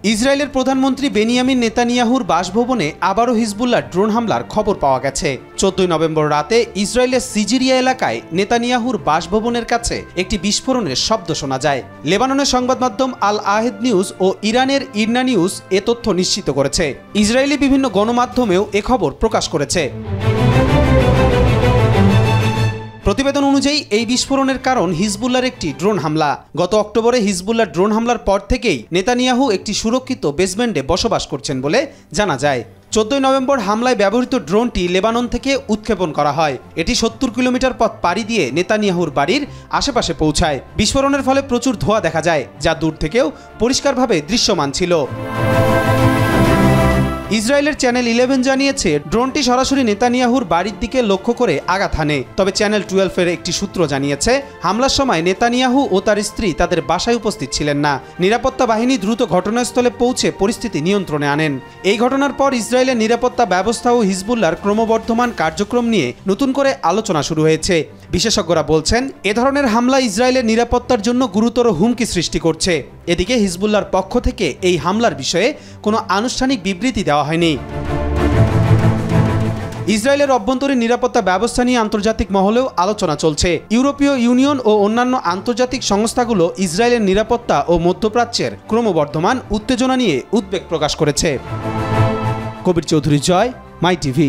ইসরায়েলের প্রধানমন্ত্রী বেনিয়ামিন নেতানিয়াহুর বাসভবনে আবারও হিজবুল্লাহর ড্রোন হামলার খবর পাওয়া গেছে। 14 নভেম্বর রাতে ইসরায়েলের সিজিরিয়া এলাকায় নেতানিয়াহুর বাসভবনের কাছে একটি বিস্ফোরণের শব্দ শোনা যায়। লেবাননের সংবাদ মাধ্যম আল আহেদ নিউজ ও ইরানের ইরনা নিউজ এ তথ্য নিশ্চিত করেছে। ইসরায়েলি বিভিন্ন গণমাধ্যমেও এ খবর প্রকাশ করেছে। প্রতিবেদন অনুযায়ী এই বিস্ফোরণের কারণ হিজবুল্লাহর একটি ড্রোন হামলা। গত অক্টোবরে হিজবুল্লাহর ড্রোন হামলার পর থেকেই নেতানিয়াহু একটি সুরক্ষিত বেসমেন্টে বসবাস করছেন বলে জানা যায়। 14 নভেম্বর হামলায় ব্যবহৃত ড্রোনটি লেবানন থেকে উৎক্ষেপণ করা হয়। এটি 70 কিলোমিটার পথ পাড়ি দিয়ে নেতানিয়াহুর বাড়ির আশেপাশে পৌঁছায়। বিস্ফোরণের ফলে প্রচুর ধোঁয়া দেখা যায়, যা দূর থেকেও পরিষ্কারভাবে দৃশ্যমান ছিল। ইসরায়েলের চ্যানেল 11 জানিয়েছে ড্রোনটি সরাসরি নেতানিয়াহুর বাড়ির দিকে লক্ষ্য করে আঘাত হানে। তবে চ্যানেল 12 এর একটি সূত্র জানিয়েছে হামলার সময় নেতানিয়াহু ও তার স্ত্রী তাদের বাসায় উপস্থিত ছিলেন না। নিরাপত্তা বাহিনী দ্রুত ঘটনাস্থলে পৌঁছে পরিস্থিতি নিয়ন্ত্রণে আনেন। এই ঘটনার পর ইসরায়েলের নিরাপত্তা ব্যবস্থা ও হিজবুল্লাহর ক্রমবর্ধমান কার্যক্রম নিয়ে নতুন করে আলোচনা শুরু হয়েছে। বিশেষজ্ঞরা বলছেন এ ধরনের হামলা ইসরায়েলের নিরাপত্তার জন্য গুরুতর হুমকি সৃষ্টি করছে। এদিকে হিজবুল্লাহর পক্ষ থেকে এই হামলার বিষয়ে কোনো আনুষ্ঠানিক বিবৃতি দেওয়া হয়নি। ইসরায়েলের অভ্যন্তরীণ নিরাপত্তা ব্যবস্থা নিয়ে আন্তর্জাতিক মহলেও আলোচনা চলছে। ইউরোপীয় ইউনিয়ন ও অন্যান্য আন্তর্জাতিক সংস্থাগুলো ইসরায়েলের নিরাপত্তা ও মধ্যপ্রাচ্যের ক্রমবর্ধমান উত্তেজনা নিয়ে উদ্বেগ প্রকাশ করেছে। কবির চৌধুরী জয়, মাই টিভি।